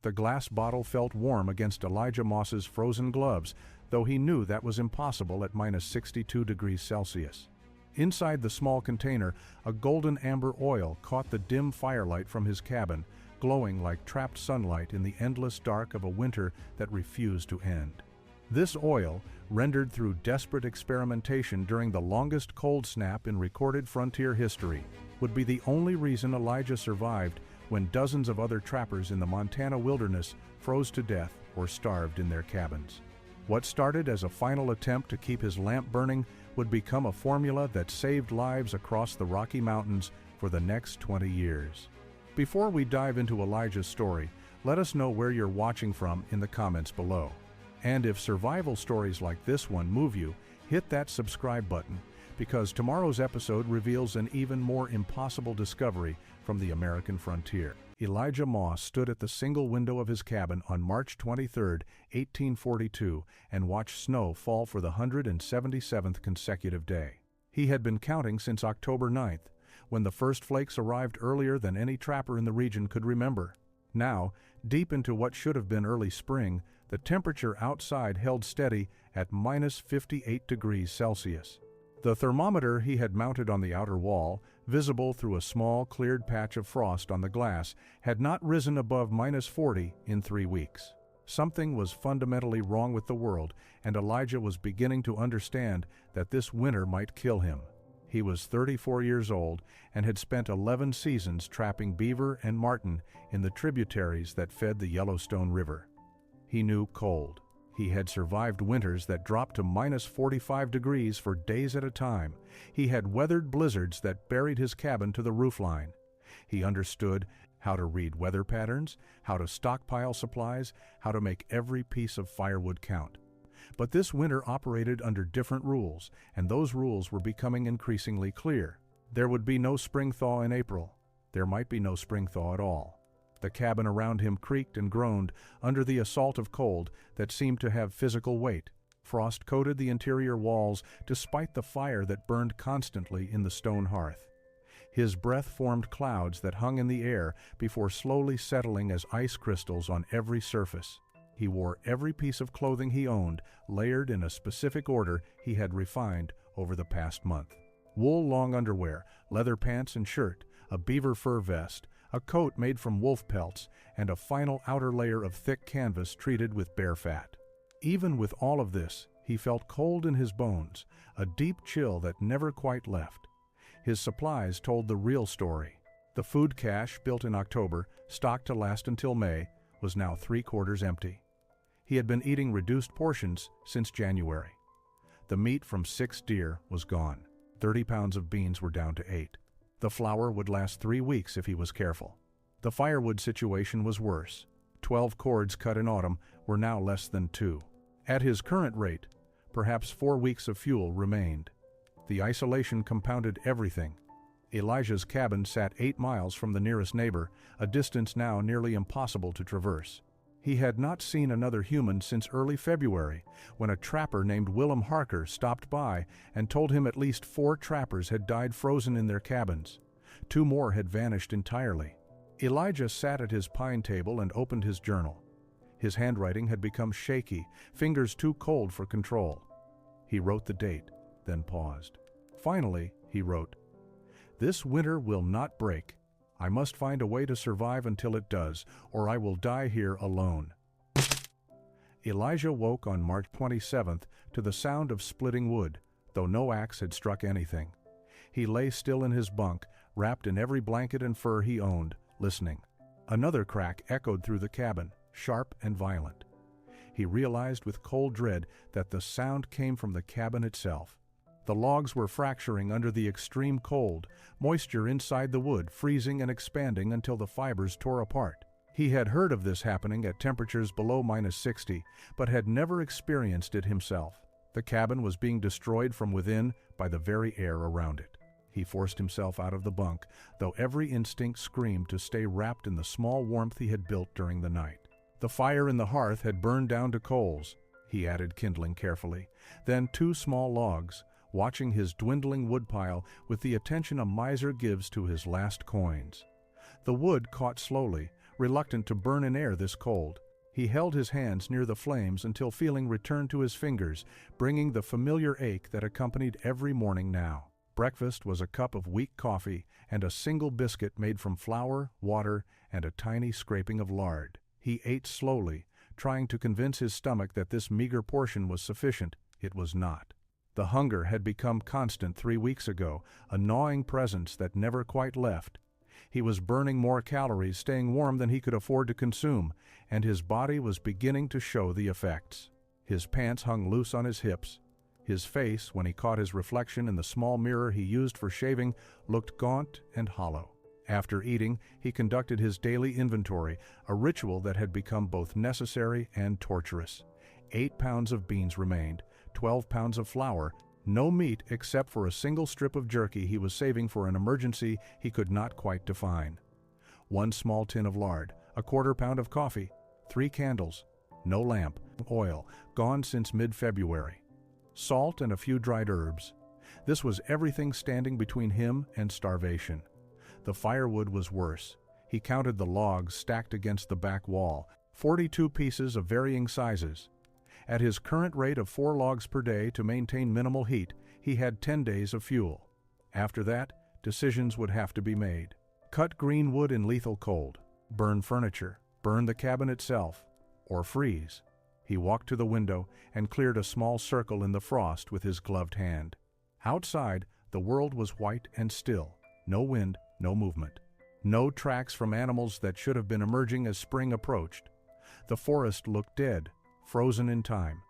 The glass bottle felt warm against Elijah Moss's frozen gloves, though he knew that was impossible at -62 degrees Celsius. Inside the small container, a golden amber oil caught the dim firelight from his cabin, glowing like trapped sunlight in the endless dark of a winter that refused to end. This oil, rendered through desperate experimentation during the longest cold snap in recorded frontier history, would be the only reason Elijah survived when dozens of other trappers in the Montana wilderness froze to death or starved in their cabins. What started as a final attempt to keep his lamp burning would become a formula that saved lives across the Rocky Mountains for the next 20 years. Before we dive into Elijah's story, let us know where you're watching from in the comments below. And if survival stories like this one move you, hit that subscribe button, because tomorrow's episode reveals an even more impossible discovery from the American frontier. Elijah Moss stood at the single window of his cabin on March 23, 1842, and watched snow fall for the 177th consecutive day. He had been counting since October 9th, when the first flakes arrived earlier than any trapper in the region could remember. Now, deep into what should have been early spring, the temperature outside held steady at -58 degrees Celsius. The thermometer he had mounted on the outer wall, visible through a small cleared patch of frost on the glass, had not risen above -40 in 3 weeks. Something was fundamentally wrong with the world, and Elijah was beginning to understand that this winter might kill him. He was 34 years old and had spent 11 seasons trapping beaver and marten in the tributaries that fed the Yellowstone River. He knew cold. He had survived winters that dropped to -45 degrees for days at a time. He had weathered blizzards that buried his cabin to the roofline. He understood how to read weather patterns, how to stockpile supplies, how to make every piece of firewood count. But this winter operated under different rules, and those rules were becoming increasingly clear. There would be no spring thaw in April. There might be no spring thaw at all. The cabin around him creaked and groaned under the assault of cold that seemed to have physical weight. Frost coated the interior walls despite the fire that burned constantly in the stone hearth. His breath formed clouds that hung in the air before slowly settling as ice crystals on every surface. He wore every piece of clothing he owned, layered in a specific order he had refined over the past month. Wool long underwear, leather pants and shirt, a beaver fur vest, a coat made from wolf pelts, and a final outer layer of thick canvas treated with bear fat. Even with all of this, he felt cold in his bones, a deep chill that never quite left. His supplies told the real story. The food cache, built in October, stocked to last until May, was now 3/4 empty. He had been eating reduced portions since January. The meat from 6 deer was gone. 30 pounds of beans were down to 8. The flour would last 3 weeks if he was careful. The firewood situation was worse. 12 cords cut in autumn were now less than 2. At his current rate, perhaps 4 weeks of fuel remained. The isolation compounded everything. Elijah's cabin sat 8 miles from the nearest neighbor, a distance now nearly impossible to traverse. He had not seen another human since early February, when a trapper named Willem Harker stopped by and told him at least 4 trappers had died frozen in their cabins. 2 more had vanished entirely. Elijah sat at his pine table and opened his journal. His handwriting had become shaky, fingers too cold for control. He wrote the date, then paused. Finally, he wrote, "This winter will not break. I must find a way to survive until it does, or I will die here alone." Elijah woke on March 27th to the sound of splitting wood, though no axe had struck anything. He lay still in his bunk, wrapped in every blanket and fur he owned, listening. Another crack echoed through the cabin, sharp and violent. He realized with cold dread that the sound came from the cabin itself. The logs were fracturing under the extreme cold, moisture inside the wood freezing and expanding until the fibers tore apart. He had heard of this happening at temperatures below -60, but had never experienced it himself. The cabin was being destroyed from within by the very air around it. He forced himself out of the bunk, though every instinct screamed to stay wrapped in the small warmth he had built during the night. The fire in the hearth had burned down to coals, he added, kindling carefully, then 2 small logs, watching his dwindling woodpile with the attention a miser gives to his last coins. The wood caught slowly, reluctant to burn in air this cold. He held his hands near the flames until feeling returned to his fingers, bringing the familiar ache that accompanied every morning now. Breakfast was a cup of weak coffee and a single biscuit made from flour, water, and a tiny scraping of lard. He ate slowly, trying to convince his stomach that this meager portion was sufficient. It was not. The hunger had become constant 3 weeks ago, a gnawing presence that never quite left. He was burning more calories, staying warm than he could afford to consume, and his body was beginning to show the effects. His pants hung loose on his hips. His face, when he caught his reflection in the small mirror he used for shaving, looked gaunt and hollow. After eating, he conducted his daily inventory, a ritual that had become both necessary and torturous. 8 pounds of beans remained, 12 pounds of flour, no meat except for a single strip of jerky he was saving for an emergency he could not quite define. 1 small tin of lard, a 1/4 pound of coffee, 3 candles, no lamp, oil, gone since mid-February. Salt and a few dried herbs. This was everything standing between him and starvation. The firewood was worse. He counted the logs stacked against the back wall, 42 pieces of varying sizes. At his current rate of 4 logs per day to maintain minimal heat, he had 10 days of fuel. After that, decisions would have to be made. Cut green wood in lethal cold, burn furniture, burn the cabin itself, or freeze. He walked to the window and cleared a small circle in the frost with his gloved hand. Outside, the world was white and still. No wind, no movement. No tracks from animals that should have been emerging as spring approached. The forest looked dead, frozen in time.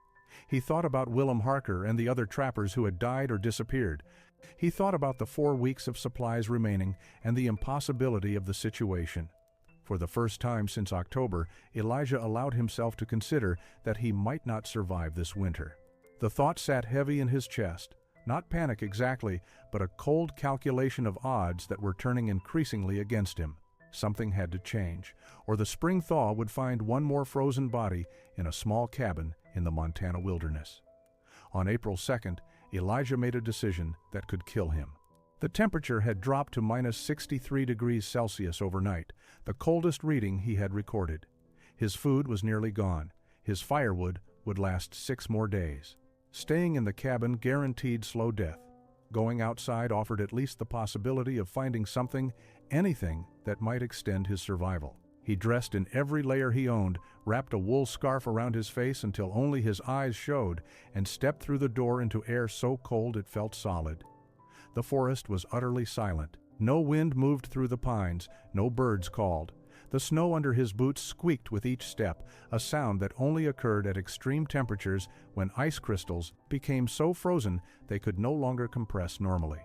He thought about Willem Harker and the other trappers who had died or disappeared. He thought about the 4 weeks of supplies remaining and the impossibility of the situation. For the first time since October, Elijah allowed himself to consider that he might not survive this winter. The thought sat heavy in his chest. Not panic exactly, but a cold calculation of odds that were turning increasingly against him. Something had to change, or the spring thaw would find one more frozen body in a small cabin in the Montana wilderness. On April 2nd, Elijah made a decision that could kill him. The temperature had dropped to -63 degrees Celsius overnight, the coldest reading he had recorded. His food was nearly gone. His firewood would last 6 more days. Staying in the cabin guaranteed slow death. Going outside offered at least the possibility of finding something, anything, that might extend his survival. He dressed in every layer he owned, wrapped a wool scarf around his face until only his eyes showed, and stepped through the door into air so cold it felt solid. The forest was utterly silent. No wind moved through the pines, no birds called. The snow under his boots squeaked with each step, a sound that only occurred at extreme temperatures when ice crystals became so frozen they could no longer compress normally.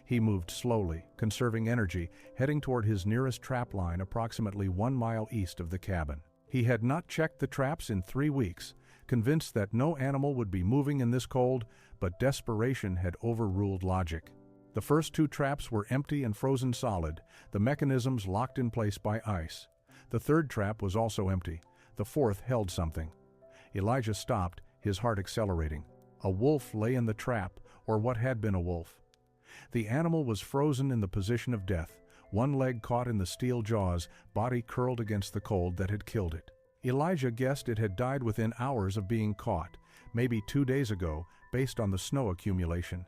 He moved slowly, conserving energy, heading toward his nearest trap line approximately 1 mile east of the cabin. He had not checked the traps in 3 weeks, convinced that no animal would be moving in this cold, but desperation had overruled logic. The first 2 traps were empty and frozen solid, the mechanisms locked in place by ice. The 3rd trap was also empty. The 4th held something. Elijah stopped, his heart accelerating. A wolf lay in the trap, or what had been a wolf. The animal was frozen in the position of death, one leg caught in the steel jaws, body curled against the cold that had killed it. Elijah guessed it had died within hours of being caught, maybe 2 days ago, based on the snow accumulation.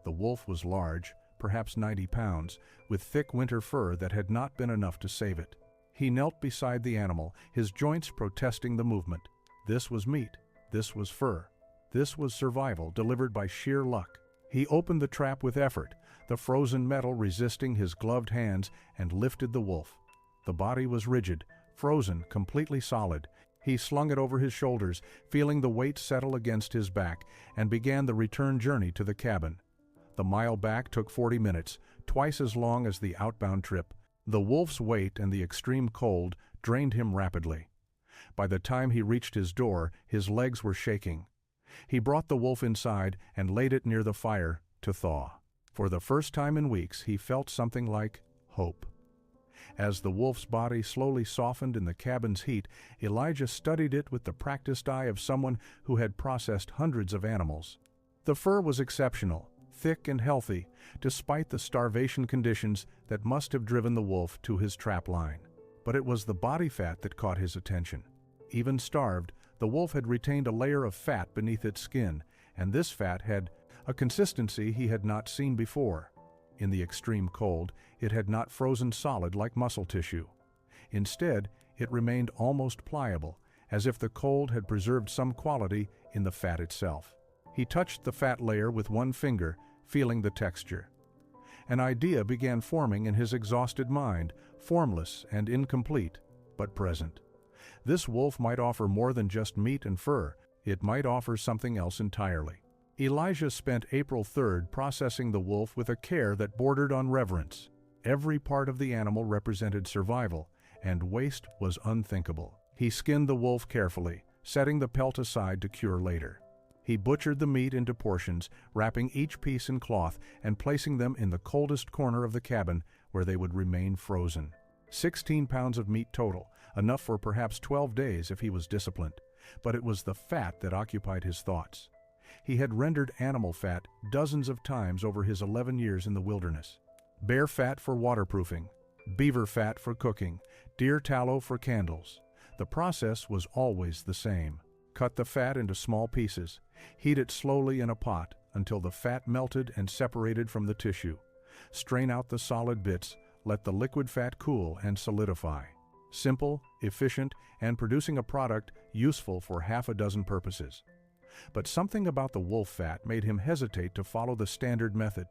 The wolf was large, perhaps 90 pounds, with thick winter fur that had not been enough to save it. He knelt beside the animal, his joints protesting the movement. This was meat. This was fur. This was survival delivered by sheer luck. He opened the trap with effort, the frozen metal resisting his gloved hands, and lifted the wolf. The body was rigid, frozen, completely solid. He slung it over his shoulders, feeling the weight settle against his back, and began the return journey to the cabin. The mile back took 40 minutes, twice as long as the outbound trip. The wolf's weight and the extreme cold drained him rapidly. By the time he reached his door, his legs were shaking. He brought the wolf inside and laid it near the fire to thaw. For the first time in weeks, he felt something like hope. As the wolf's body slowly softened in the cabin's heat, Elijah studied it with the practiced eye of someone who had processed hundreds of animals. The fur was exceptional, thick and healthy, despite the starvation conditions that must have driven the wolf to his trap line. But it was the body fat that caught his attention. Even starved, the wolf had retained a layer of fat beneath its skin, and this fat had a consistency he had not seen before. In the extreme cold, it had not frozen solid like muscle tissue. Instead, it remained almost pliable, as if the cold had preserved some quality in the fat itself. He touched the fat layer with one finger, feeling the texture. An idea began forming in his exhausted mind, formless and incomplete, but present. This wolf might offer more than just meat and fur. It might offer something else entirely. Elijah spent April 3rd processing the wolf with a care that bordered on reverence. Every part of the animal represented survival, and waste was unthinkable. He skinned the wolf carefully, setting the pelt aside to cure later. He butchered the meat into portions, wrapping each piece in cloth and placing them in the coldest corner of the cabin where they would remain frozen. 16 pounds of meat total, enough for perhaps 12 days if he was disciplined. But it was the fat that occupied his thoughts. He had rendered animal fat dozens of times over his 11 years in the wilderness. Bear fat for waterproofing, beaver fat for cooking, deer tallow for candles. The process was always the same. Cut the fat into small pieces. Heat it slowly in a pot until the fat melted and separated from the tissue. Strain out the solid bits, let the liquid fat cool and solidify. Simple, efficient, and producing a product useful for half a dozen purposes. But something about the wolf fat made him hesitate to follow the standard method.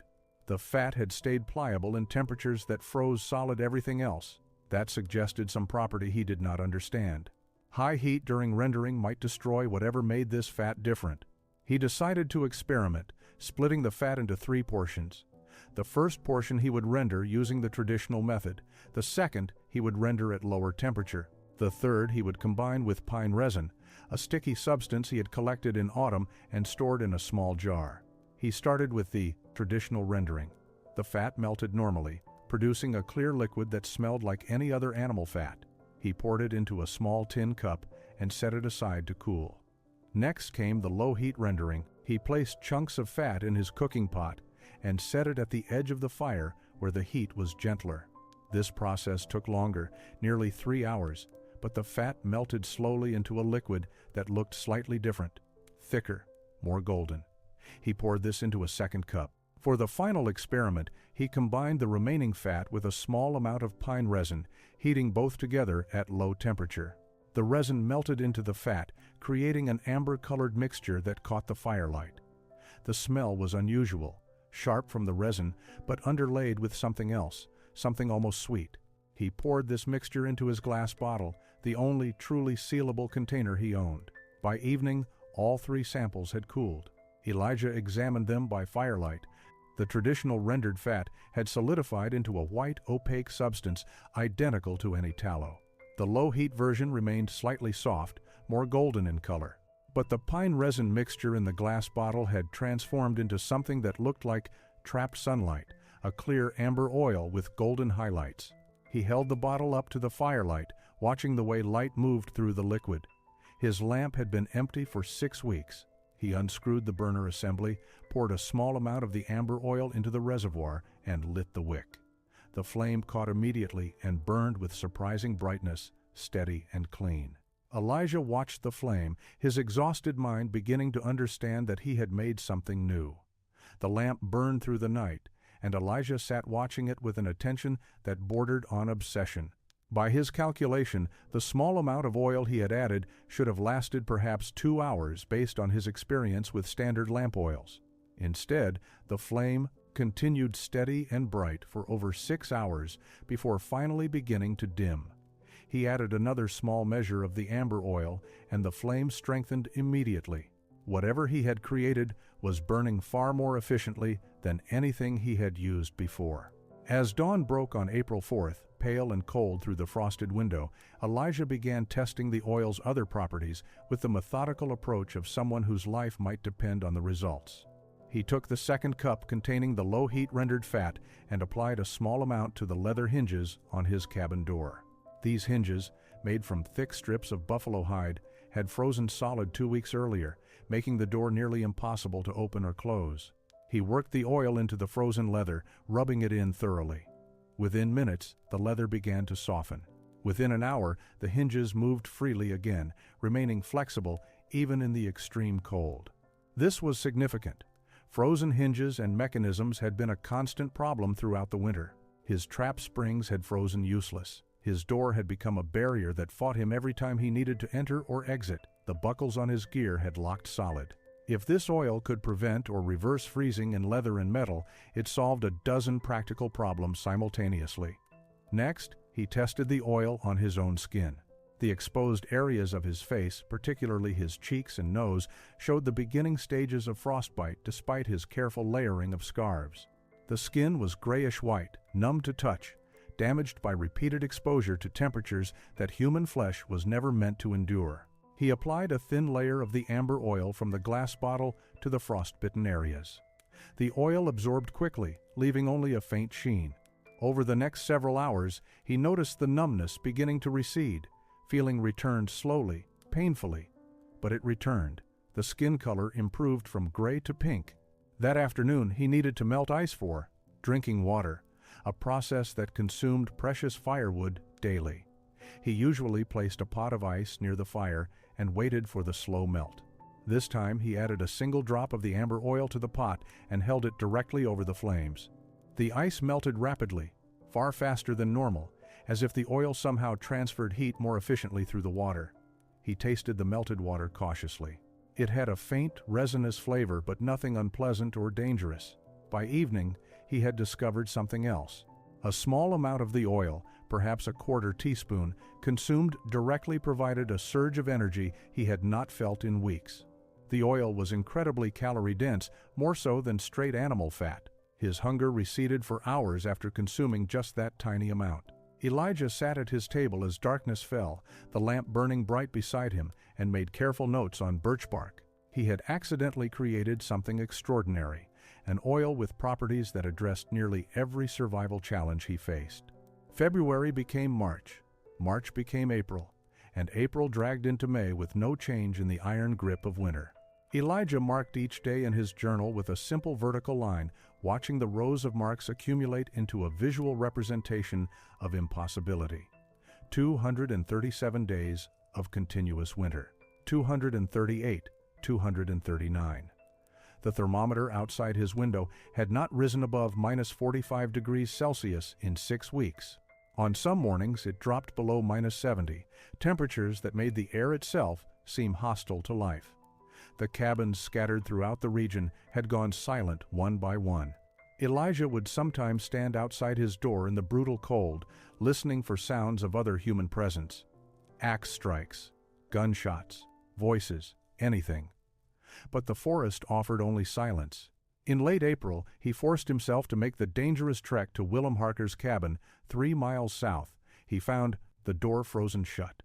The fat had stayed pliable in temperatures that froze solid everything else. That suggested some property he did not understand. High heat during rendering might destroy whatever made this fat different. He decided to experiment, splitting the fat into 3 portions. The first portion he would render using the traditional method. The second he would render at lower temperature. The third he would combine with pine resin, a sticky substance he had collected in autumn and stored in a small jar. He started with the traditional rendering. The fat melted normally, producing a clear liquid that smelled like any other animal fat. He poured it into a small tin cup and set it aside to cool. Next came the low-heat rendering. He placed chunks of fat in his cooking pot and set it at the edge of the fire where the heat was gentler. This process took longer, nearly 3 hours, but the fat melted slowly into a liquid that looked slightly different, thicker, more golden. He poured this into a second cup. For the final experiment, he combined the remaining fat with a small amount of pine resin, heating both together at low temperature. The resin melted into the fat, creating an amber-colored mixture that caught the firelight. The smell was unusual, sharp from the resin, but underlaid with something else, something almost sweet. He poured this mixture into his glass bottle, the only truly sealable container he owned. By evening, all 3 samples had cooled. Elijah examined them by firelight. The traditional rendered fat had solidified into a white, opaque substance identical to any tallow. The low-heat version remained slightly soft, more golden in color. But the pine resin mixture in the glass bottle had transformed into something that looked like trapped sunlight, a clear amber oil with golden highlights. He held the bottle up to the firelight, watching the way light moved through the liquid. His lamp had been empty for 6 weeks. He unscrewed the burner assembly, poured a small amount of the amber oil into the reservoir, and lit the wick. The flame caught immediately and burned with surprising brightness, steady and clean. Elijah watched the flame, his exhausted mind beginning to understand that he had made something new. The lamp burned through the night, and Elijah sat watching it with an attention that bordered on obsession. By his calculation, the small amount of oil he had added should have lasted perhaps 2 hours based on his experience with standard lamp oils. Instead, the flame continued steady and bright for over 6 hours before finally beginning to dim. He added another small measure of the amber oil, and the flame strengthened immediately. Whatever he had created was burning far more efficiently than anything he had used before. As dawn broke on April 4th, pale and cold through the frosted window, Elijah began testing the oil's other properties with the methodical approach of someone whose life might depend on the results. He took the second cup containing the low-heat rendered fat and applied a small amount to the leather hinges on his cabin door. These hinges, made from thick strips of buffalo hide, had frozen solid 2 weeks earlier, making the door nearly impossible to open or close. He worked the oil into the frozen leather, rubbing it in thoroughly. Within minutes, the leather began to soften. Within an hour, the hinges moved freely again, remaining flexible even in the extreme cold. This was significant. Frozen hinges and mechanisms had been a constant problem throughout the winter. His trap springs had frozen useless. His door had become a barrier that fought him every time he needed to enter or exit. The buckles on his gear had locked solid. If this oil could prevent or reverse freezing in leather and metal, it solved a dozen practical problems simultaneously. Next, he tested the oil on his own skin. The exposed areas of his face, particularly his cheeks and nose, showed the beginning stages of frostbite despite his careful layering of scarves. The skin was grayish-white, numb to touch, damaged by repeated exposure to temperatures that human flesh was never meant to endure. He applied a thin layer of the amber oil from the glass bottle to the frostbitten areas. The oil absorbed quickly, leaving only a faint sheen. Over the next several hours, he noticed the numbness beginning to recede. Feeling returned slowly, painfully, but it returned. The skin color improved from gray to pink. That afternoon, he needed to melt ice for drinking water, a process that consumed precious firewood daily. He usually placed a pot of ice near the fire and waited for the slow melt. This time, he added a single drop of the amber oil to the pot and held it directly over the flames. The ice melted rapidly, far faster than normal, as if the oil somehow transferred heat more efficiently through the water. He tasted the melted water cautiously. It had a faint, resinous flavor, but nothing unpleasant or dangerous. By evening, he had discovered something else. A small amount of the oil, perhaps a quarter teaspoon, consumed directly provided a surge of energy he had not felt in weeks. The oil was incredibly calorie-dense, more so than straight animal fat. His hunger receded for hours after consuming just that tiny amount. Elijah sat at his table as darkness fell, the lamp burning bright beside him, and made careful notes on birch bark. He had accidentally created something extraordinary, an oil with properties that addressed nearly every survival challenge he faced. February became March, March became April, and April dragged into May with no change in the iron grip of winter. Elijah marked each day in his journal with a simple vertical line, watching the rows of marks accumulate into a visual representation of impossibility. 237 days of continuous winter. 238, 239. The thermometer outside his window had not risen above minus 45 degrees Celsius in 6 weeks. On some mornings it dropped below minus 70, temperatures that made the air itself seem hostile to life. The cabins scattered throughout the region had gone silent one by one. Elijah would sometimes stand outside his door in the brutal cold, listening for sounds of other human presence. Axe strikes, gunshots, voices, anything. But the forest offered only silence. In late April, he forced himself to make the dangerous trek to Willem Harker's cabin, 3 miles south. He found the door frozen shut.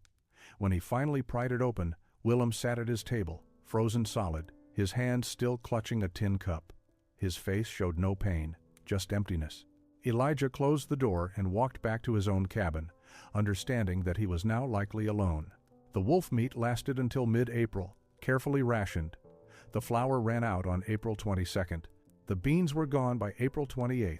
When he finally pried it open, Willem sat at his table, frozen solid, his hands still clutching a tin cup. His face showed no pain, just emptiness. Elijah closed the door and walked back to his own cabin, understanding that he was now likely alone. The wolf meat lasted until mid-April, carefully rationed. The flour ran out on April 22nd. The beans were gone by April 28th.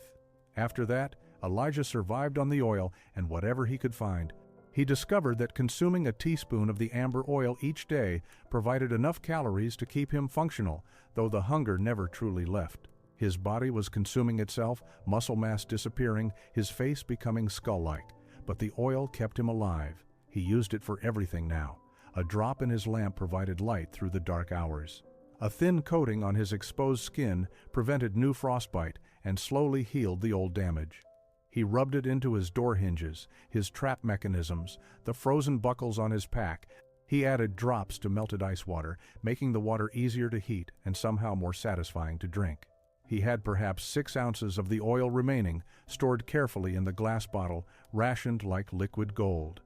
After that, Elijah survived on the oil and whatever he could find. He discovered that consuming a teaspoon of the amber oil each day provided enough calories to keep him functional, though the hunger never truly left. His body was consuming itself, muscle mass disappearing, his face becoming skull-like. But the oil kept him alive. He used it for everything now. A drop in his lamp provided light through the dark hours. A thin coating on his exposed skin prevented new frostbite and slowly healed the old damage. He rubbed it into his door hinges, his trap mechanisms, the frozen buckles on his pack. He added drops to melted ice water, making the water easier to heat and somehow more satisfying to drink. He had perhaps 6 ounces of the oil remaining, stored carefully in the glass bottle, rationed like liquid gold.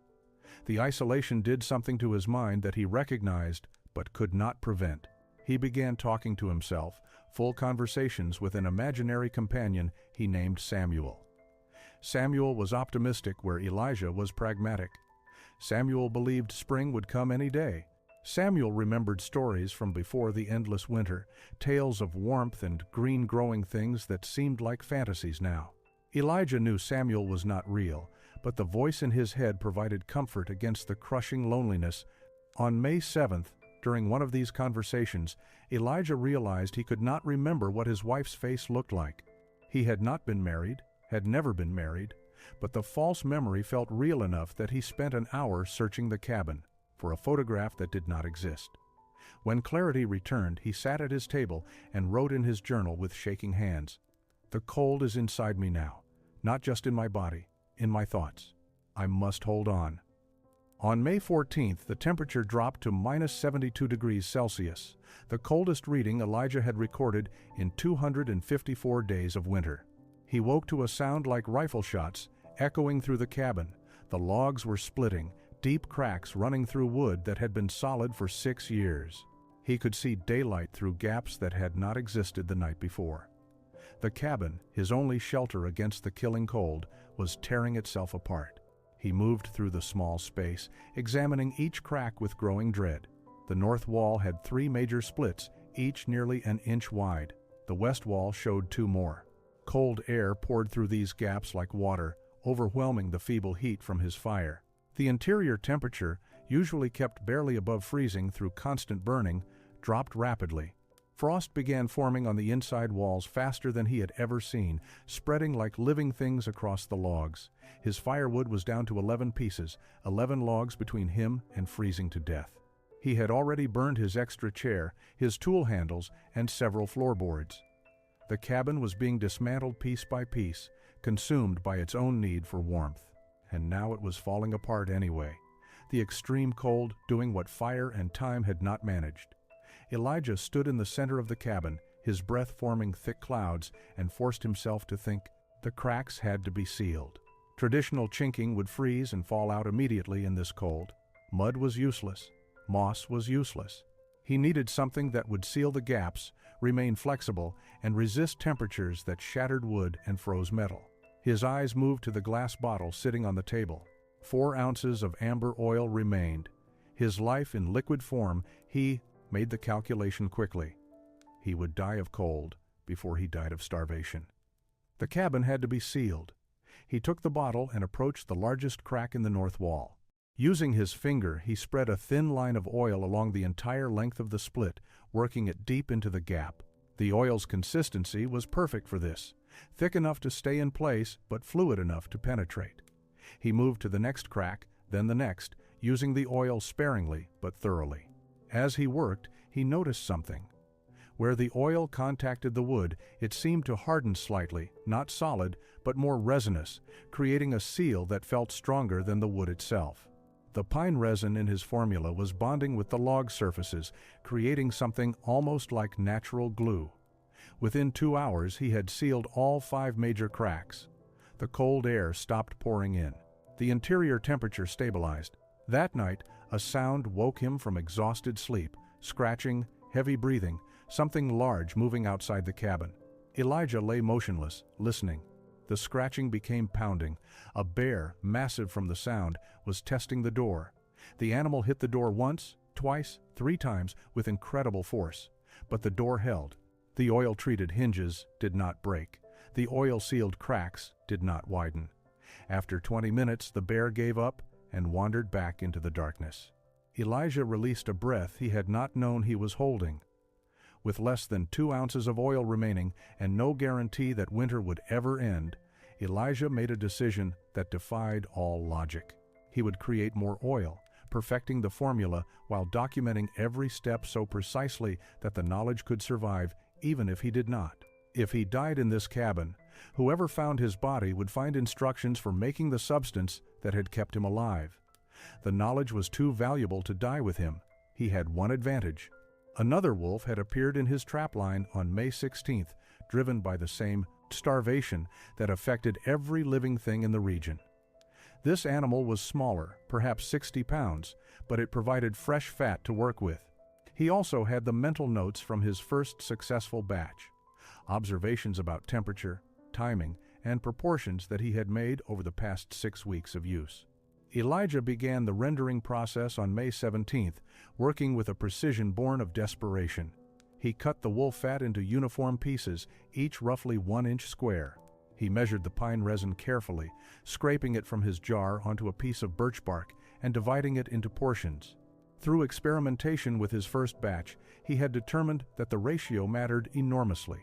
The isolation did something to his mind that he recognized but could not prevent. He began talking to himself, full conversations with an imaginary companion he named Samuel. Samuel was optimistic where Elijah was pragmatic. Samuel believed spring would come any day. Samuel remembered stories from before the endless winter, tales of warmth and green growing things that seemed like fantasies now. Elijah knew Samuel was not real, but the voice in his head provided comfort against the crushing loneliness. On May 7th, during one of these conversations, Elijah realized he could not remember what his wife's face looked like. He had not been married, had never been married, but the false memory felt real enough that he spent an hour searching the cabin for a photograph that did not exist. When clarity returned, he sat at his table and wrote in his journal with shaking hands, "The cold is inside me now, not just in my body, in my thoughts. I must hold on." On May 14th, the temperature dropped to -72 degrees Celsius, the coldest reading Elijah had recorded in 254 days of winter. He woke to a sound like rifle shots echoing through the cabin. The logs were splitting, deep cracks running through wood that had been solid for 6 years. He could see daylight through gaps that had not existed the night before. The cabin, his only shelter against the killing cold, was tearing itself apart. He moved through the small space, examining each crack with growing dread. The north wall had 3 major splits, each nearly an inch wide. The west wall showed 2 more. Cold air poured through these gaps like water, overwhelming the feeble heat from his fire. The interior temperature, usually kept barely above freezing through constant burning, dropped rapidly. Frost began forming on the inside walls faster than he had ever seen, spreading like living things across the logs. His firewood was down to 11 pieces, 11 logs between him and freezing to death. He had already burned his extra chair, his tool handles, and several floorboards. The cabin was being dismantled piece by piece, consumed by its own need for warmth. And now it was falling apart anyway. The extreme cold doing what fire and time had not managed. Elijah stood in the center of the cabin, his breath forming thick clouds, and forced himself to think. The cracks had to be sealed. Traditional chinking would freeze and fall out immediately in this cold. Mud was useless. Moss was useless. He needed something that would seal the gaps, remain flexible, and resist temperatures that shattered wood and froze metal. His eyes moved to the glass bottle sitting on the table. 4 ounces of amber oil remained. His life in liquid form, he made the calculation quickly. He would die of cold before he died of starvation. The cabin had to be sealed. He took the bottle and approached the largest crack in the north wall. Using his finger, he spread a thin line of oil along the entire length of the split, working it deep into the gap. The oil's consistency was perfect for this, thick enough to stay in place but fluid enough to penetrate. He moved to the next crack, then the next, using the oil sparingly but thoroughly. As he worked, he noticed something. Where the oil contacted the wood, it seemed to harden slightly, not solid, but more resinous, creating a seal that felt stronger than the wood itself. The pine resin in his formula was bonding with the log surfaces, creating something almost like natural glue. Within 2 hours, he had sealed all 5 major cracks. The cold air stopped pouring in. The interior temperature stabilized. That night, a sound woke him from exhausted sleep, scratching, heavy breathing, something large moving outside the cabin. Elijah lay motionless, listening. The scratching became pounding. A bear, massive from the sound, was testing the door. The animal hit the door once, twice, 3 times with incredible force. But the door held. The oil-treated hinges did not break. The oil-sealed cracks did not widen. After 20 minutes, the bear gave up and wandered back into the darkness. Elijah released a breath he had not known he was holding. With less than 2 ounces of oil remaining and no guarantee that winter would ever end, Elijah made a decision that defied all logic. He would create more oil, perfecting the formula while documenting every step so precisely that the knowledge could survive even if he did not. If he died in this cabin, whoever found his body would find instructions for making the substance that had kept him alive. The knowledge was too valuable to die with him. He had one advantage. Another wolf had appeared in his trapline on May 16th, driven by the same starvation that affected every living thing in the region. This animal was smaller, perhaps 60 pounds, but it provided fresh fat to work with. He also had the mental notes from his first successful batch, observations about temperature, timing, and proportions that he had made over the past 6 weeks of use. Elijah began the rendering process on May 17th, working with a precision born of desperation. He cut the wolf fat into uniform pieces, each roughly 1 inch square. He measured the pine resin carefully, scraping it from his jar onto a piece of birch bark and dividing it into portions. Through experimentation with his first batch, he had determined that the ratio mattered enormously.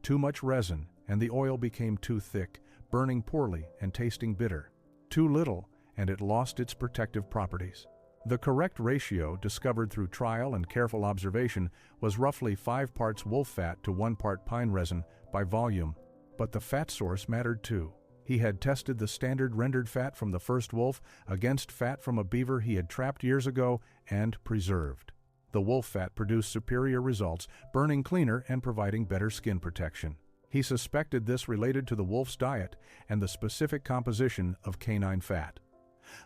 Too much resin, and the oil became too thick, burning poorly and tasting bitter. Too little, and it lost its protective properties. The correct ratio, discovered through trial and careful observation, was roughly 5 parts wolf fat to 1 part pine resin by volume. But the fat source mattered too. He had tested the standard rendered fat from the first wolf against fat from a beaver he had trapped years ago and preserved. The wolf fat produced superior results, burning cleaner and providing better skin protection. He suspected this related to the wolf's diet and the specific composition of canine fat,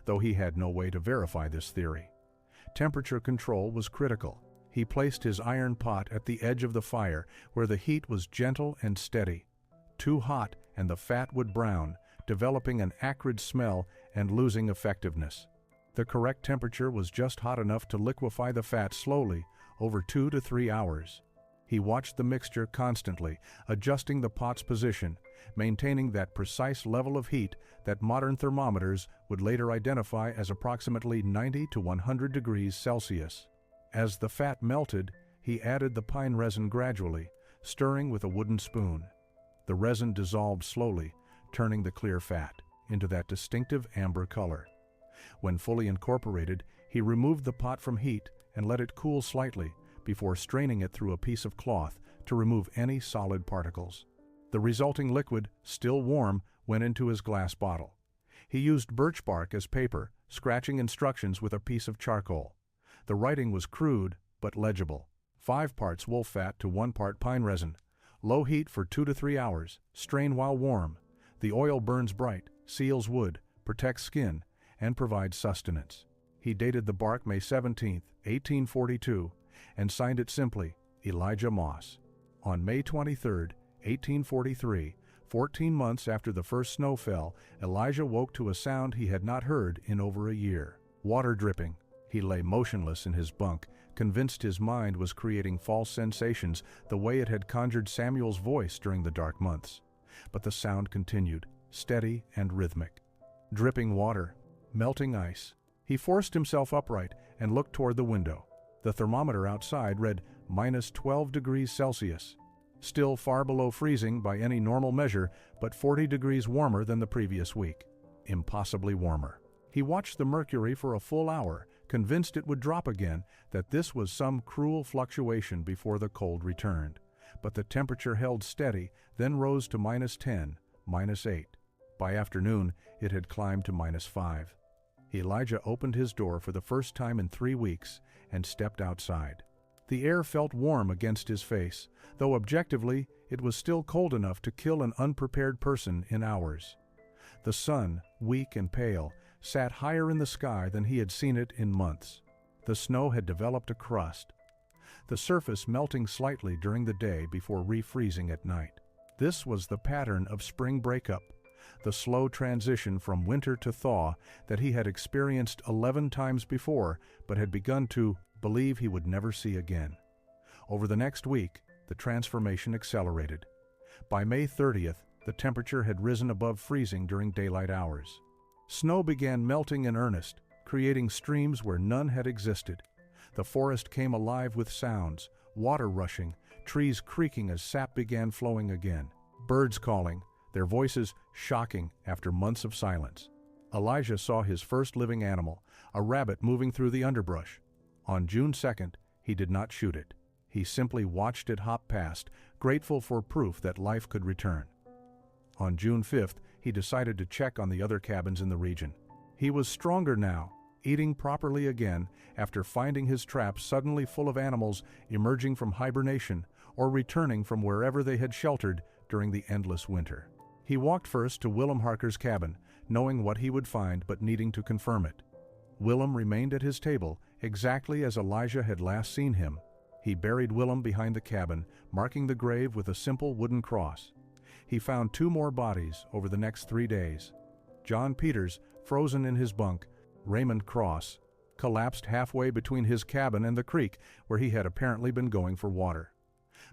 though he had no way to verify this theory. Temperature control was critical. He placed his iron pot at the edge of the fire, where the heat was gentle and steady. Too hot, and the fat would brown, developing an acrid smell and losing effectiveness. The correct temperature was just hot enough to liquefy the fat slowly, over 2 to 3 hours. He watched the mixture constantly, adjusting the pot's position, maintaining that precise level of heat that modern thermometers would later identify as approximately 90 to 100 degrees Celsius. As the fat melted, he added the pine resin gradually, stirring with a wooden spoon. The resin dissolved slowly, turning the clear fat into that distinctive amber color. When fully incorporated, he removed the pot from heat and let it cool slightly before straining it through a piece of cloth to remove any solid particles. The resulting liquid, still warm, went into his glass bottle. He used birch bark as paper, scratching instructions with a piece of charcoal. The writing was crude but legible. 5 parts wolf fat to 1 part pine resin. Low heat for 2 to 3 hours. Strain while warm. The oil burns bright, seals wood, protects skin, and provides sustenance. He dated the bark May 17, 1842, and signed it simply, Elijah Moss. On May 23, 1843, 14 months after the first snow fell, Elijah woke to a sound he had not heard in over a year. Water dripping. He lay motionless in his bunk, convinced his mind was creating false sensations the way it had conjured Samuel's voice during the dark months. But the sound continued, steady and rhythmic. Dripping water, melting ice. He forced himself upright and looked toward the window. The thermometer outside read -12 degrees Celsius. Still far below freezing by any normal measure, but 40 degrees warmer than the previous week. Impossibly warmer. He watched the mercury for a full hour, convinced it would drop again, that this was some cruel fluctuation before the cold returned. But the temperature held steady, then rose to -10, -8. By afternoon, it had climbed to -5. Elijah opened his door for the first time in 3 weeks and stepped outside. The air felt warm against his face, though objectively it was still cold enough to kill an unprepared person in hours. The sun, weak and pale, sat higher in the sky than he had seen it in months. The snow had developed a crust, the surface melting slightly during the day before refreezing at night. This was the pattern of spring breakup, the slow transition from winter to thaw that he had experienced 11 times before, but had begun to believe he would never see again. Over the next week, the transformation accelerated. By May 30th, the temperature had risen above freezing during daylight hours. Snow began melting in earnest, creating streams where none had existed. The forest came alive with sounds, water rushing, trees creaking as sap began flowing again, birds calling, their voices shocking after months of silence. Elijah saw his first living animal, a rabbit moving through the underbrush. On June 2nd, he did not shoot it. He simply watched it hop past, grateful for proof that life could return. On June 5th, he decided to check on the other cabins in the region. He was stronger now, eating properly again after finding his traps suddenly full of animals emerging from hibernation or returning from wherever they had sheltered during the endless winter. He walked first to Willem Harker's cabin, knowing what he would find but needing to confirm it. Willem remained at his table, exactly as Elijah had last seen him. He buried Willem behind the cabin, marking the grave with a simple wooden cross. He found 2 more bodies over the next 3 days. John Peters, frozen in his bunk. Raymond Cross collapsed halfway between his cabin and the creek where he had apparently been going for water.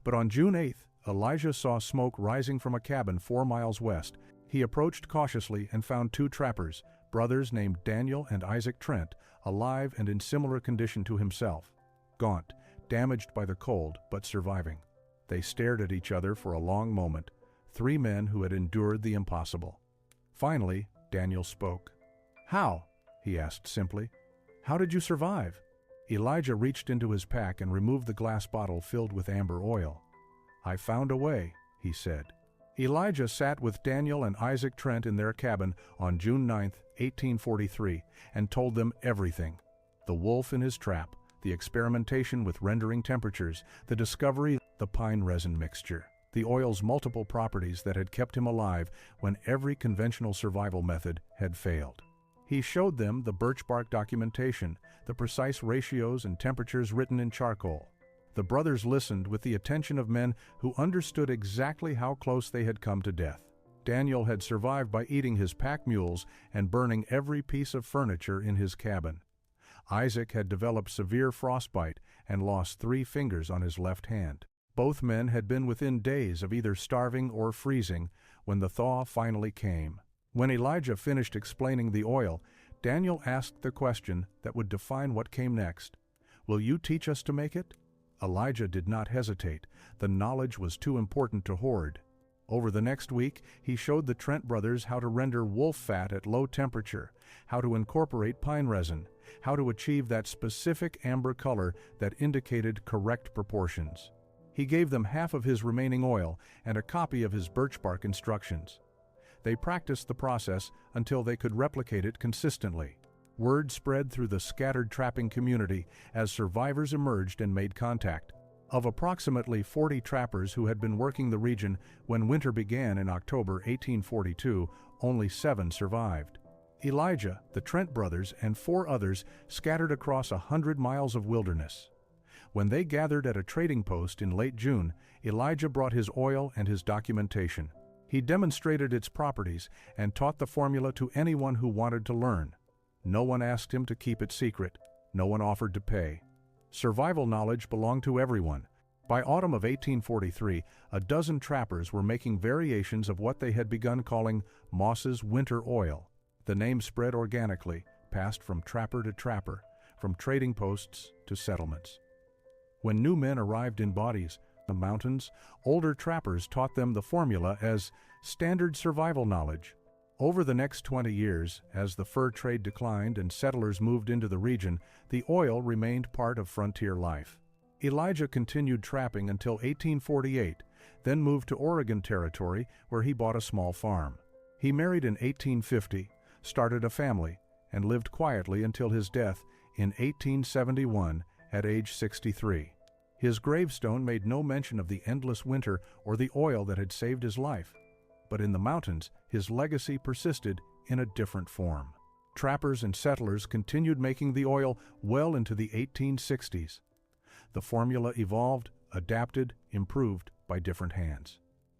But on June 8th, Elijah saw smoke rising from a cabin 4 miles west. He approached cautiously and found 2 trappers, brothers named Daniel and Isaac Trent, alive and in similar condition to himself. Gaunt, damaged by the cold, but surviving. They stared at each other for a long moment, 3 men who had endured the impossible. Finally, Daniel spoke. "How?" he asked simply. "How did you survive?" Elijah reached into his pack and removed the glass bottle filled with amber oil. "I found a way," he said. Elijah sat with Daniel and Isaac Trent in their cabin on June 9, 1843, and told them everything. The wolf in his trap, the experimentation with rendering temperatures, the discovery, the pine resin mixture, the oil's multiple properties that had kept him alive when every conventional survival method had failed. He showed them the birch bark documentation, the precise ratios and temperatures written in charcoal. The brothers listened with the attention of men who understood exactly how close they had come to death. Daniel had survived by eating his pack mules and burning every piece of furniture in his cabin. Isaac had developed severe frostbite and lost 3 fingers on his left hand. Both men had been within days of either starving or freezing when the thaw finally came. When Elijah finished explaining the oil, Daniel asked the question that would define what came next. "Will you teach us to make it?" Elijah did not hesitate. The knowledge was too important to hoard. Over the next week, he showed the Trent brothers how to render wolf fat at low temperature, how to incorporate pine resin, how to achieve that specific amber color that indicated correct proportions. He gave them half of his remaining oil and a copy of his birch bark instructions. They practiced the process until they could replicate it consistently. Word spread through the scattered trapping community as survivors emerged and made contact. Of approximately 40 trappers who had been working the region when winter began in October 1842, only 7 survived. Elijah, the Trent brothers, and 4 others scattered across 100 miles of wilderness. When they gathered at a trading post in late June, Elijah brought his oil and his documentation. He demonstrated its properties and taught the formula to anyone who wanted to learn. No one asked him to keep it secret. No one offered to pay. Survival knowledge belonged to everyone. By autumn of 1843, a dozen trappers were making variations of what they had begun calling Moss's winter oil. The name spread organically, passed from trapper to trapper, from trading posts to settlements. When new men arrived in bodies, the mountains, older trappers taught them the formula as standard survival knowledge. Over the next 20 years, as the fur trade declined and settlers moved into the region, the oil remained part of frontier life. Elijah continued trapping until 1848, then moved to Oregon Territory, where he bought a small farm. He married in 1850, started a family, and lived quietly until his death in 1871 at age 63. His gravestone made no mention of the endless winter or the oil that had saved his life. But in the mountains, his legacy persisted in a different form. Trappers and settlers continued making the oil well into the 1860s. The formula evolved, adapted, improved by different hands.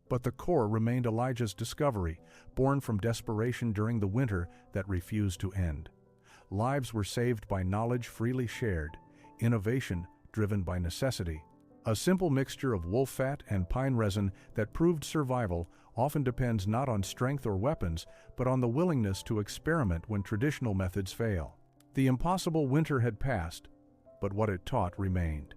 But the core remained Elijah's discovery, born from desperation during the winter that refused to end. Lives were saved by knowledge freely shared, innovation driven by necessity. A simple mixture of wolf fat and pine resin that proved survival often depends not on strength or weapons, but on the willingness to experiment when traditional methods fail. The impossible winter had passed, but what it taught remained.